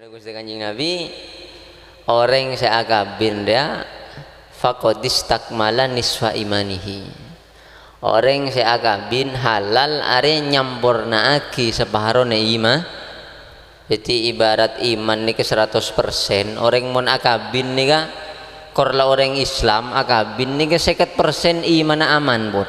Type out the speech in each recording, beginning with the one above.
Gusti Kanjeng Nabi, orang seagabin dia faqadis takmala nisfa imanihi. Orang seagabin halal are nyambornaaki sepaharone iman. Jadi ibarat iman ni ke 100%, orang mon akabin ni ka korla orang Islam akabin ni ke 50% iman aman pun.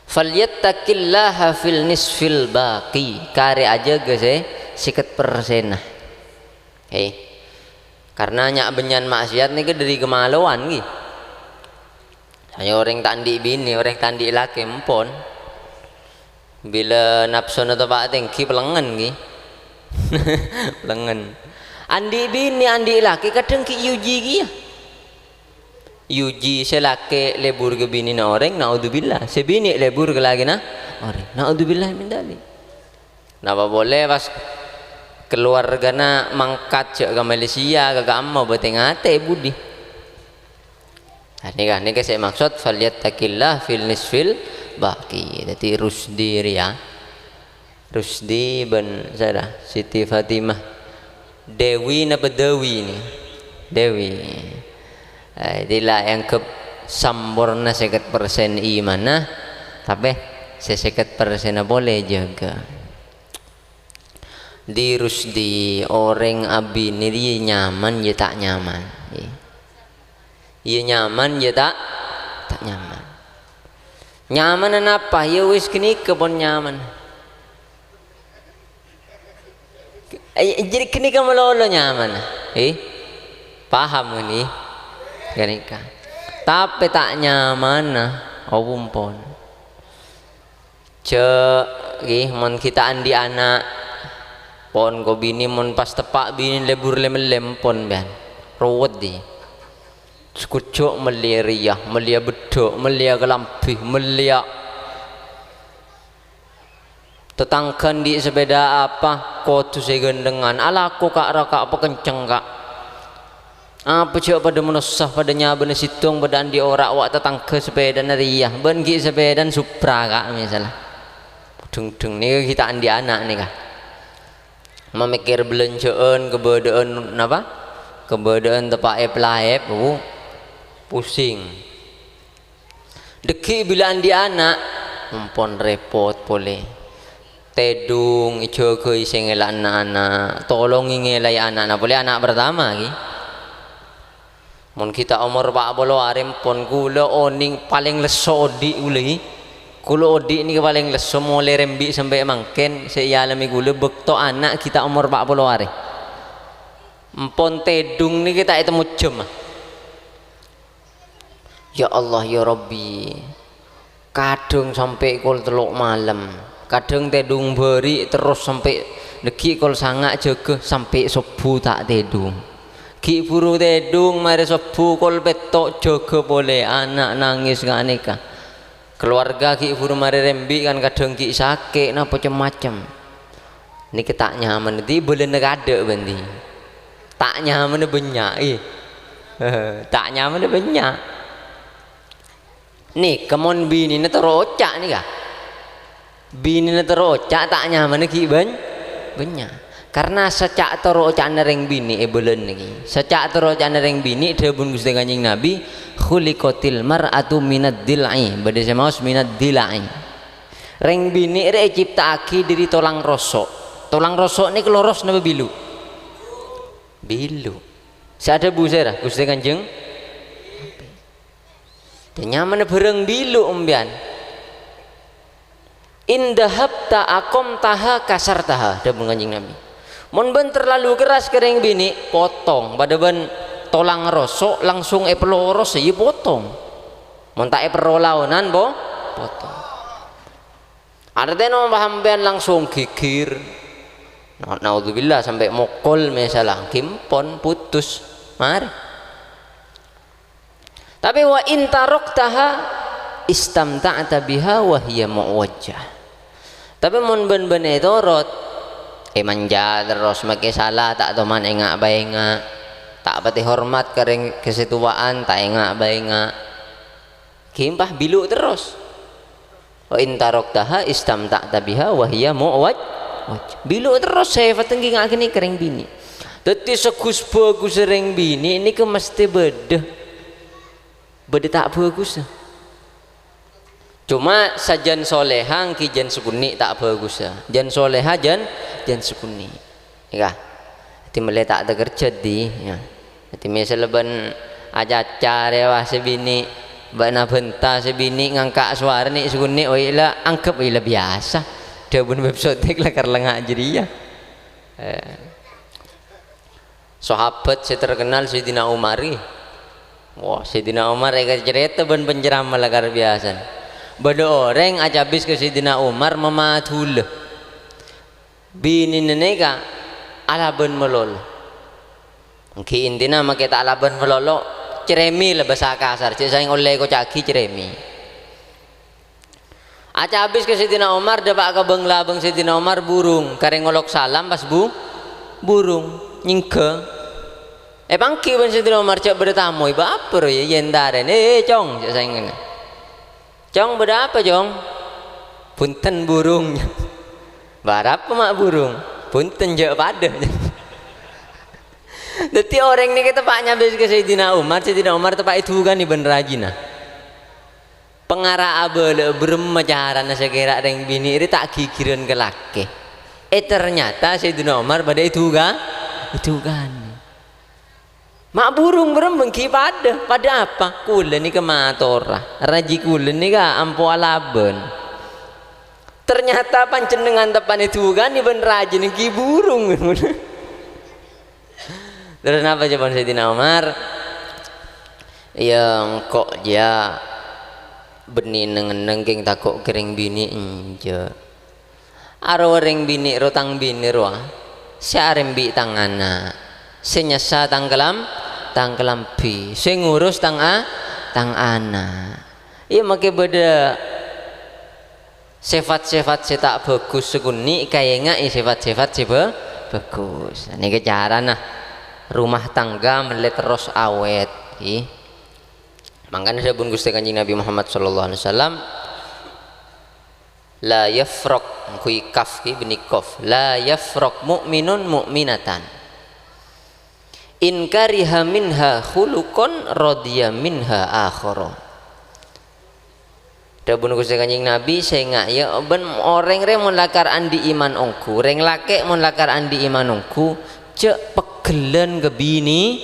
Falyattaqillaha fil nisfil baqi, kare aja ge 50%. Okay. Karena nyak benyan maksiat ni ke dari kemaluan ki. Hanya orang tandi bini, orang tandi laki empon. Bila nafsu na tapak tengki pelengan ki. Pelengan. Andi bini, andi laki kadang ki yuji ki ya. Yuji selaki lebur ke bini na orang, naudzubillah. Sebini lebur ke lagi na orang, naudzubillah min dzalik. Napa boleh pas keluarga na mangkat cek ke Malaysia ke amma betengate budi. Ini kan ini saya maksud falyattaqillah fil nisfil baqi. Jadi Rusdi ya. Rusdi ben saya Siti Fatimah Dewi napa Dewi ni? Dewi. Inilah yang ke samborna 50% iman nah. Tapi 50% boleh jaga. Di Rusdi orang abi ni dia nyaman dia tak nyaman. Dia nyaman dia tak nyaman. Nyaman apa? Ya wis kini kebon nyaman. Jadi kini kamu lolo nyaman. Paham ni? Kenika. Tapi tak nyaman oh bumpon. Cek mon kita andi anak pon ko bini mon pas tepak bini lebur lem pon ban. Ruwet di. Sekucuk melia riyah, melia beduk, melia kelampih, melia tetangkan di sepeda apa kotu segendengan alaku kak raka apa kenceng kak apa cak pada menusah pada nyabana situng pada andi orak wak tetangka sepeda nariyah bengi sepeda supra kak misalnya dung ni kita andi anak ni kak memikir belanjaan kebedaan apa kebedaan tepak ep pusing deki bila andi anak mumpon repot boleh tedung ijo ke iseng anak-anak tolong ngelai anak boleh anak pertama lagi mun kita umur 40 hari pon kula oning paling leso di uli kula odi ni paling leso mulai rembi sampai mangken saya alami kula bekto anak kita umur 40 hari empon tedung ni kita itu mujem. Ya Allah ya Rabbi kadang sampai kol teluk malam kadang tedung beri terus sampai deki kol sangat jaga sampai subuh tak tedung ki buru tedung mari subuh kol betok jaga boleh anak nangis gak nikah keluarga ki buru mari rembi kan kadang ki sakit napa macam ni tak nyaman nanti boleh negade bendi tak nyaman banyak tak nyaman banyak nih kemon bini na terocak nih kah bini na terocak tak nyaman ki banyak karena secak terocak nereng bini bulan nih secak terocak nereng bini debun Gusti Kanjeng Nabi khuliqatil mar'atu minad dilai bade semaos minad dilai reng bini re ciptaake dari tolang rosok nih keloros napa bilu saya busera Gusti Kanjeng nyaman bereng bilu umbian indahab ta'akom taha kasar taha ada Kanjeng Nabi mon ben terlalu keras kering bini potong pada ben tolang rosok langsung peloros ya potong mon tak perolaunan potong ada teno pahambean langsung gigir naudzubillah sampai mokol misalnya kimpon putus mari. Tapi wa intarok taha istamta'ta biha wa hiya muwajjah. Tapi mun ben etorot manja terus make salah tak toman engak bae engak tak pati hormat kering kesetuaan tak engak bae engak kimpah bilu terus wa intarok taha istamta'ta biha wa hiya Biluk terus sifat tinggi ngak kini kering bini. Dadi segus bagus ring bini ini ke mesti beda tak bagus. Cuma sajan solehang ki jan sukuni tak bagus ya. Jan soleha jan sukuni. Ya. Ti mele tak ada kerja di ya. Ti misal ban aja wah sebini bana benta sebini ngangkat suara ni sukuni oh ila anggap ila biasa. Dia pun website lah kerlengak jadi ya. Sahabat saya terkenal Sayyidina Umar. Wah, Sayyidina Umar cerita ben penceramah luar biasa. Bada orang aja habis ke Sayyidina Umar mematul. Bini neneka alaban melol. Ki intina make tak alaban melolo ceremi lah bahasa kasar. Cek sayang oleh ko caki ceremi. Aja habis ke Sayyidina Umar dapat ke bang Sayyidina Umar burung kareng ngolok salam pas burung nyingke pangki ban Sayyidina Umar cak bertamu iba apa ya yendaren cong cak sayang cong beda apa cong punten burung barap mak burung punten jak pada jadi orang ini kita paknya habis ke Sayyidina Umar tepak itu kan iban rajina pengarah abel bermacaran sekira yang bini ini tak kikiran ke laki ternyata Sayyidina Umar pada itu kan mak burung berembeng pada apa kulen ni ke matora raji kulen ni ka ampo alaben ternyata pancenengan tepan itu kan iban raji ni ki burung terus apa jawaban Sayyidina Umar yang kok dia benih nengking takut kering bini inje aro ring bini rotang bini roa syarem bi tangana senyasa tangkelam pi sing ngurus tang ana iya make beda sifat-sifat tak bagus sekuni kaya ngai sifat-sifat bagus ini kejaran nah rumah tangga melet terus awet makanya saya pun Gusti Kanjeng Nabi Muhammad sallallahu alaihi wasallam la yafraq kui kaf ki bini qaf la yafraq mu'minun mu'minatan in kariha minha khuluqan radiya minha akhara. Dabun Gusti Kanjeng Nabi saya ngak ya ben orang re mun lakar andi iman ongku reng lake mun lakar andi iman ongku cek pegelen ke binina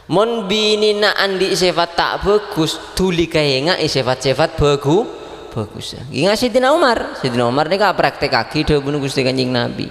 mun binina andi sifat tak bagus tuli kaya ngak sifat-sifat bagus ingat Sayyidina Umar ni ka praktek kaki dabun Gusti Kanjeng Nabi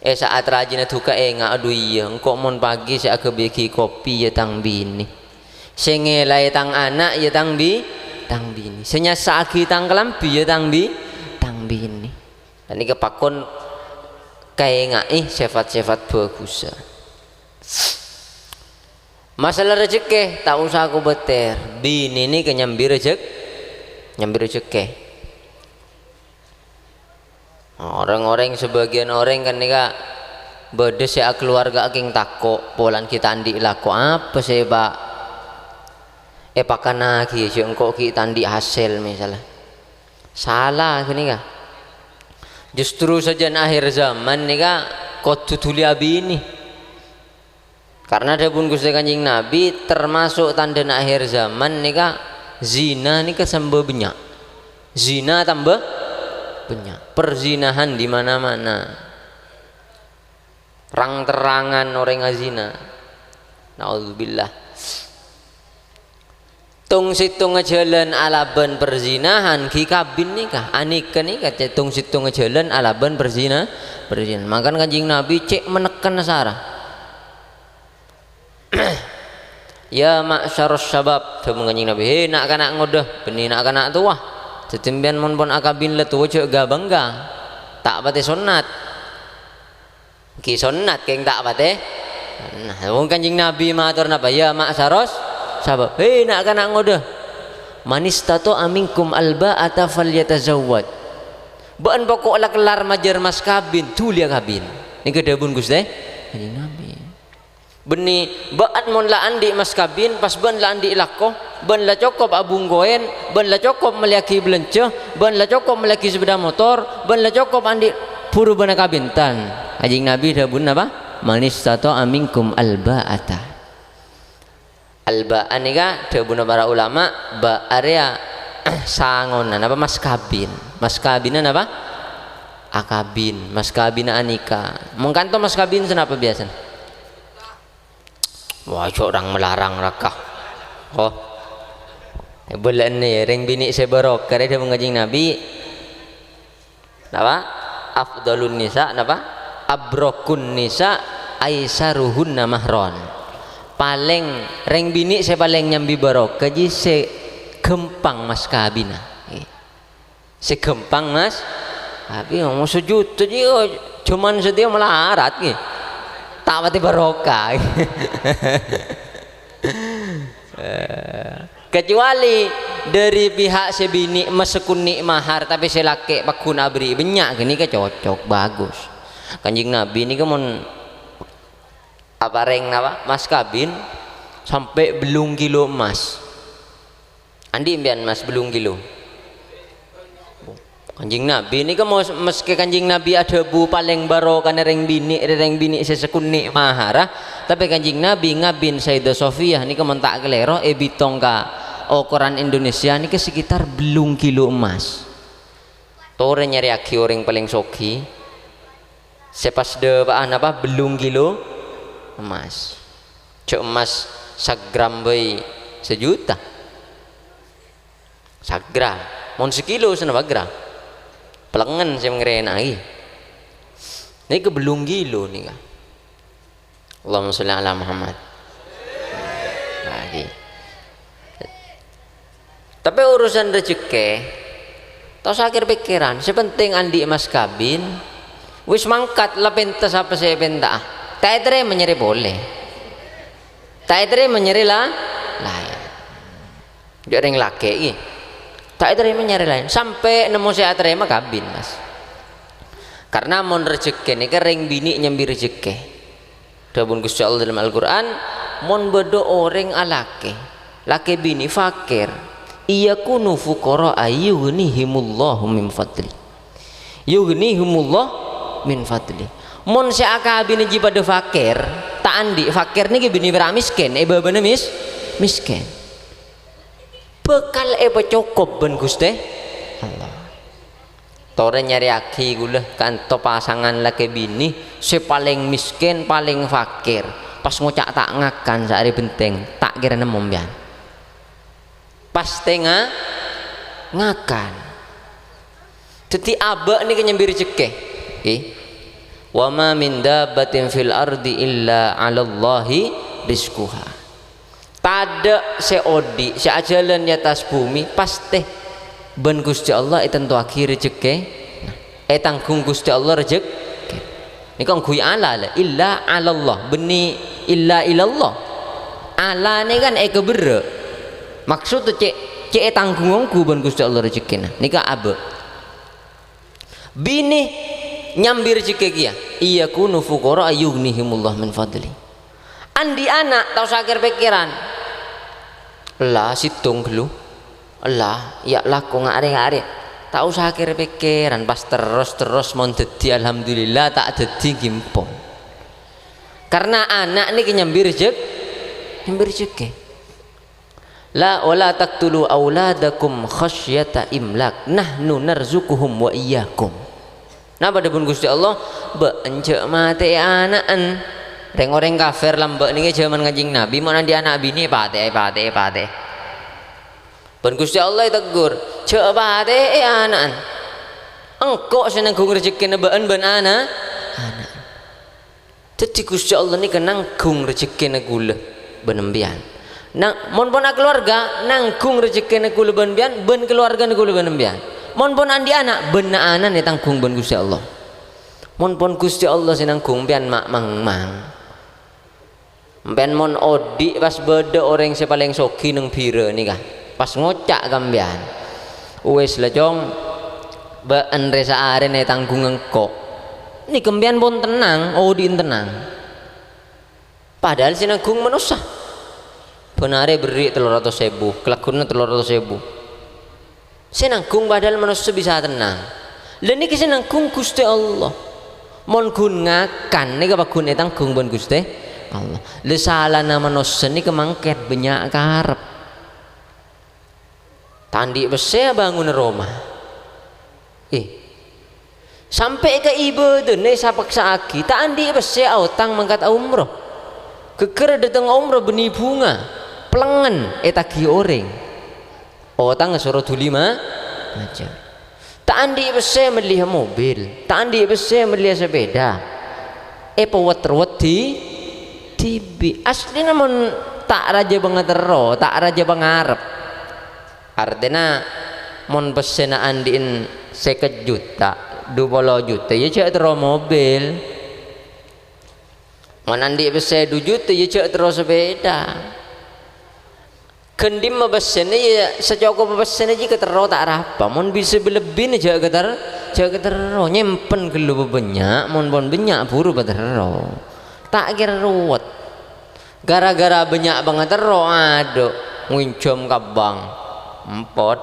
saat rajin duka ngak aduh iya engkau mon pagi saya kebeki kopi ya tang bini sengelai tang anak ya tang bini senyasa aki tang kelampi ya tang bini ini kepakon kaya ngak sifat-sifat bagus masalah rezeki tak usah aku beter bini ini kenyambi rezeki orang-orang sebagian orang kan nika bedes ya keluarga aking takok polan kita andi laku apa sih pak pakan lagi si engkau kita andi hasil misalnya salah ini kah justru saja akhir zaman nika kau tutuli abini karena ada pun Gusti Kanjeng Nabi termasuk tanda akhir zaman nika zina nika sambal banyak zina tambah banyak perzinahan di mana-mana terang-terangan orang ngazina naudzubillah tung situng ngejalan alaban perzinahan ki kabin nikah anika nikah tung situng ngejalan alaban perzinahan makan Kanjeng Nabi cek menekan sarah ya ma'syarus syabab sebelum Kanjeng Nabi hei nak kanak ngodah benih nak kanak tua tetembian mon pon akabin le tua cek ga bangga tak pate sunat ki sunat keng tak pate nah wong Kanjeng Nabi matur napa ya ma'syarus syabab hei nak kanak ngodah manistatu aminkum alba'ata falyatazawwad ban pokok la kelar majar mas kabin tulia kabin ni kedabun Gusti Kanjeng Nabi benih baat mon la andi mas kabin pas ban la andi lakko ben la cukup abung goen, ben la cukup meliaki belence, ben la cukup meliaki sepeda motor, ben la cukup andi puru bana kabintan. Anjing Nabi dabun apa? Manis tato aminkum alba'ata. Alba'an ini kan dabun para ulama ba area sangonan apa mas kabin. Mas kabinan apa? Akabin, mas kabin anika. Mengkanto mas kabin kenapa biasa? Wah, orang melarang rakah. Oh, bulan ni ring bini sebarok karena dia mengajing Nabi. Napa? Afdalun nisa, napa? Abrokun nisa, aisaruhunna mahron. Paling ring bini saya paling nyambi barok. Kaji se gempang mas kabina. Se gempang mas. Tapi mau sujud tu je, cuman sedia melarat ni. Tak pati barokah. Kecuali dari pihak sebini meskun nik mahar tapi selake pakun abri banyak gini ke cocok bagus. Kanjeng Nabi ini kemun apa reng apa mas kabin sampai belum kilo emas. Andi impian mas belum kilo. Kanjeng Nabi ini kan meski kanjeng Nabi ada bu paling baro karena reng bini sesekun nik mahara tapi kanjeng Nabi ngabin Sayyidah Sofiyah ini kan tak kelero bitong ka ukuran Indonesia ini ke sekitar belum kilo emas. Tore nyari aki orang paling soki sepas de apa belum kilo emas. Cek emas sagram bayi sejuta sagram mon sekilo senapa gram pelengan saya mengerenai ini ke belum kilo nih kan. Allahumma sholli ala Muhammad. Lagi tapi urusan rezeki tau sakir pikiran sepenting andi mas kabin wis mangkat lah pentas apa saya pentah tak ada menyeri boleh tak ada menyeri lah lain dia orang laki tak ada menyeri lain sampai nemu saya terima kabin mas karena mon rezeki ini kering bini nyambi rezeki dabun Gusti Allah dalam Al-Quran mon bedo orang alake laki bini fakir iyakunu fuqara ayughnihimullahu min fadli yughnihimullah min fadli mon si akabin ji pada fakir tak andi fakir ni bini miskin babana miskin bekal cukup ben Gusti Allah tore nyari aki gula kanto pasangan laki bini si paling miskin paling fakir pas ngocak tak ngakan sehari benteng tak kira nemu bian pas tengah ngakan jadi abak ni kenyambir cekeh wa ma min dabbatin fil ardi illa 'ala Allahi rizquha. Tada seodi seajalan di atas bumi pasti ben Gusti Allah tentu akhir rezeki tanggung Gusti Allah rezeki ini kan kui ala illa 'ala Allah beni illa ilallah ala ni kan kebere maksud tu cek tanggungku ben Gusti Allah rezeki nika abe bini nyambir rezeki kia iya kunu fuqara ayughnihimullah min fadli andi anak tau sakir pikiran lah situng dulu lah ya laku ngare tak usah sakir pikiran pas terus mon dadi alhamdulillah tak dadi gimpong karena anak ini nyambir rezeki la wala taqtulu auladakum khasyata imlak nahnu narzuquhum wa iyyakum. Napa dipun Gusti Allah be encek mate anaan reng orang kafir lambek niki zaman Kanjeng Nabi mau nanti anak bini pate ben Gusti Allah tegur cek pate anaan engkau senenggung rezeki nebaan ben anak jadi Gusti Allah ni nanggung rezeki negula benembian nang mon pun keluarga nanggung rezeki negula benembian ben keluarga negula benembian mon pun andi anak ben anak ni tanggung ben Gusti Allah mon pun Gusti Allah sinanggung pian mak mang ben mon odi pas beda orang si paling soki neng pira ni kah pas ngocak kambian wes lah jong ben resa are ni tanggung engkau ni kambian pun tenang odi tenang padahal sinanggung manusia benare beri 300.000 kelakuannya 300.000 saya nanggung padahal manusia bisa tenang dan ini saya nanggung Gusti Allah mon gun ngakan ini apa gun tanggung pun Gusti Allah le salah nama manusia ini kemangket banyak karep tandi besar bangun rumah sampai ke ibu tu nih saya paksa aki tandi besar autang mangkat umroh keker datang umroh benih bunga pelengan tagi orang otang suruh tulima aja. Tak andi besar melihat mobil, tak andi besar melihat sepeda. Pewet-wet di TV. Asli namun tak raja banget ro, tak raja bangarep. Artinya mon besena andiin 50 juta, 20 juta ya cek terus mobil. Mon andi besar 2 juta ya cek terus sepeda. Kendim mabesen ya secukup mabesen aja ketero tak apa mon bisa berlebih aja ketero nyempen gelu banyak mon banyak buru betero tak kira ruwet gara-gara banyak banget tero aduh nguncom kabang empot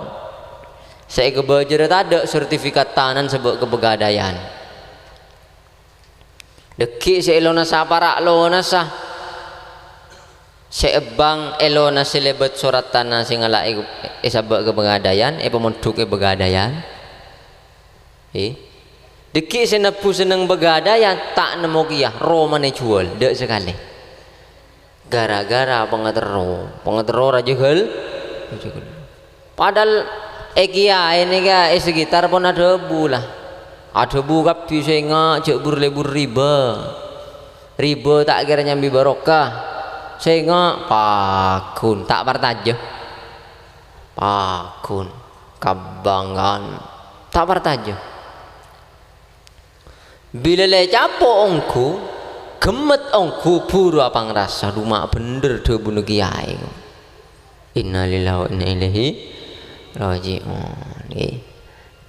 saya kebajar ada sertifikat tanah sebab kebegadaian deki saya elona saparak lona sah seebang elona silebet surat tanah sing ala isabak kebegadaian pemunduk kebegadaian deki senepu seneng begadaian tak nemu kiyah romane jual dek sekali gara-gara pengetero raja hal padahal kia ini ga sekitar pun ada bu lah ada bu kapi saya cek burlebur riba tak kira nyambi barokah saya pakun tak partaja pakun kabangan tak partaja bila le capo ongku gemet ongku buru apa ngerasa rumah bener de bunuh kiai innalillahi wa inna ilaihi raji'un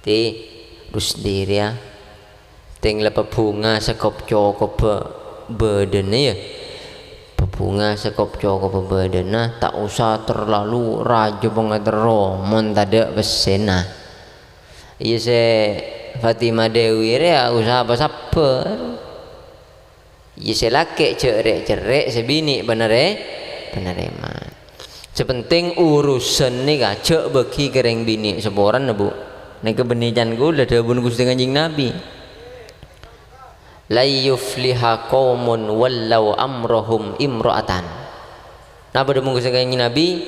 ti dus diri ya tinggal bunga sekop cokop badannya ya bunga sekop cokop badannya tak usah terlalu raja banget romon tada besena iya se Fatimah Dewi ya usah apa iya se laki cerek sebini bener mah sepenting urusan nih kah cek bagi kereng bini seboran bu nih kebenijan gue udah bun Gusti Kanjeng Nabi la yufliha qaumun wallau amrohum imro'atan nah pada Gusti Kanjeng Nabi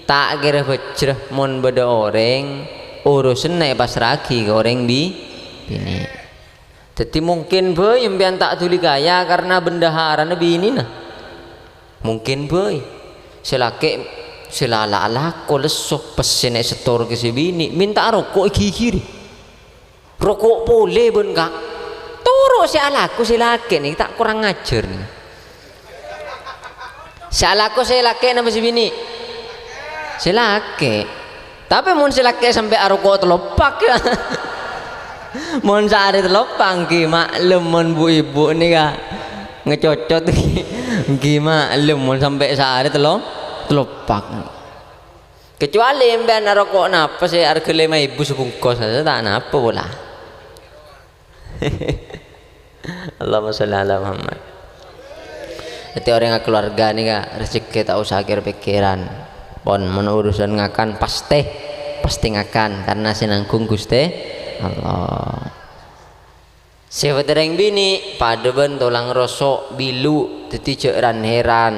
tak kira bejrah mon beda orang urusan naik pasragi ke orang bini jadi mungkin boy yang tak tuli kaya karena bendahara nabi ini nah mungkin boy selake selala ko lesok pesen setor ke si bini minta rokok gigi rokok boleh bun kak turu si alaku si laki nih tak kurang ngajar nih si alaku si laki nama si bini si laki tapi mun si laki sampai rokok terlopak ya mun sehari terlopang maklum mun bu ibu nih kak ngecocot gimana mun sampai sehari telopak kecuali mbak rokok napa sih harga 5.000 sebungkus saja tak napa pula Allahumma sholli ala Muhammad jadi orang yang keluarga nih kak rezeki tak usah akhir pikiran pon urusan ngakan pasti ngakan karena sinanggung Gusti Allah siapa tereng bini pada ben tulang rosok bilu teti ceran heran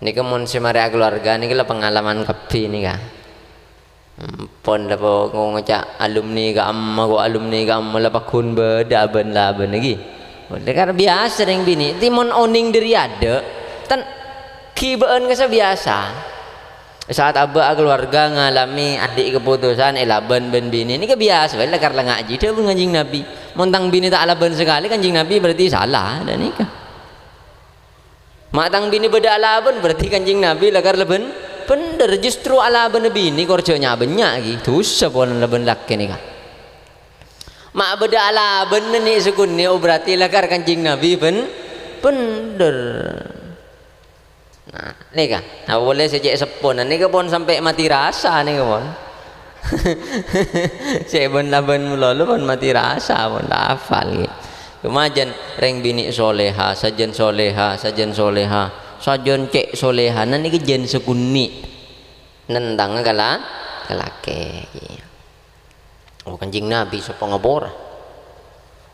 ini kemun semari keluarga ini kala pengalaman kepi ini kah pon dapat ngocak alumni ka amma la pakun beda ben lagi karena biasa tereng bini timon oning dari ada tan kibaan kasa biasa saat abah keluarga ngalami adik keputusan elaban ben bini ini kebiasa baiklah karena ngaji dia pun Kanjeng Nabi montang bini tak alaban sekali Kanjeng Nabi berarti salah dan nikah matang bini beda alaban berarti Kanjeng Nabi lakar leben bener justru alaban bini korjonya banyak gitu sepon leben laki nikah mak beda alaban nih sekunya berarti lakar Kanjeng Nabi bener Nah, nih kan, nah, boleh sejak sepon, nih pun sampai mati rasa nih pun. Sebon laban mulolo pun mati rasa pun tak hafal gitu. Kemajan reng bini soleha, sajen soleha, sajen soleha, sajen cek soleha, nanti kejen sekuni, nentang kalake. Oh kanjing Nabi sapa ngapura.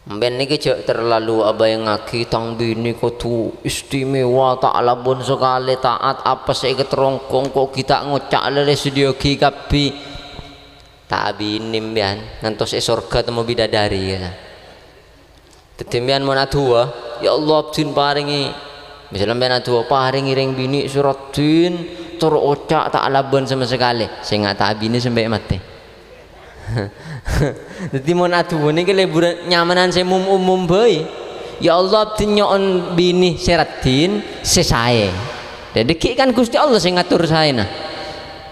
Mben niki cek terlalu apa yang ngaki tang bini kok tu istimewa tak labun sekali taat apa sih keterongkong kok kita ngocak lele studio ki kapi tak binim bian ngantos surga temu bidadari ya. Tetembian mana tua ya Allah jin paringi misalnya bian tua paringi ring bini surat jin terocak tak labun sama sekali saya nggak tak bini sampai mati. Jadi mau atuh ini ke liburan nyamanan saya umum boy. Ya Allah tinyon bini seratin sesae. Jadi kan Gusti Allah sing ngatur saya nah.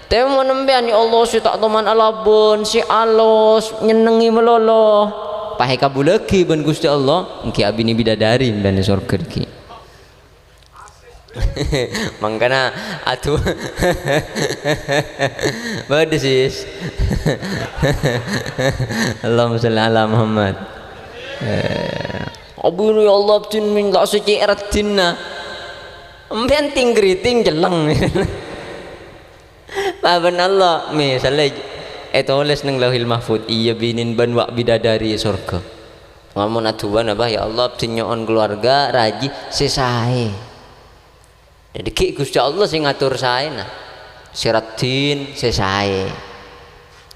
Tapi mau nembean ya Allah si tak teman alabun si alos nyenengi melolo. Pahe kabuleki ben Gusti Allah engki abini bidadari ben surga iki. Mangkana atuh bagus Allahumma sholli ala Muhammad abunu ya Allah tin minta suci eratina emben tinggriting jeleng paben Allah misalnya tulis nang lauhil mahfud iya binin ban wak bidadari surga ngamun atuban apa ya Allah tinyoon keluarga raji sesae. Jadi ki Gusti Allah sing ngatur saya nah. Siratin sesae.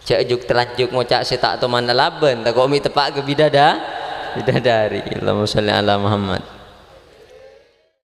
Cak juk telanjuk ngocak setak teman laban tak kok mi tepak ke bidadari. Allahumma sholli ala Muhammad.